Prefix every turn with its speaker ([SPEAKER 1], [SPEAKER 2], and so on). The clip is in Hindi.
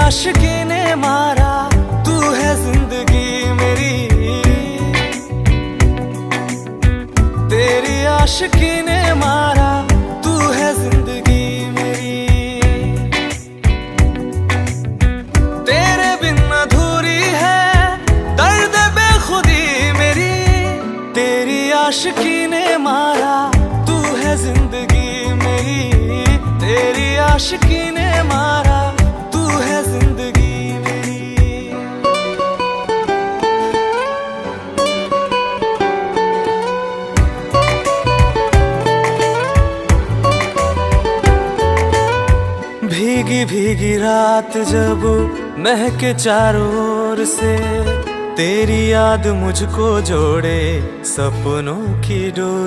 [SPEAKER 1] आशिकी ने मारा, तू है जिंदगी मेरी। तेरी आशिकी ने मारा, तू है जिंदगी मेरी। तेरे बिन अधूरी है दर्द बेखुदी मेरी। तेरी आशिकी ने मारा, तू है जिंदगी मेरी। तेरी आशिकी ने मारा, तू है जिंदगी मेरी। भीगी भीगी रात जब महके चारों ओर से, तेरी याद मुझको जोड़े सपनों की डोर।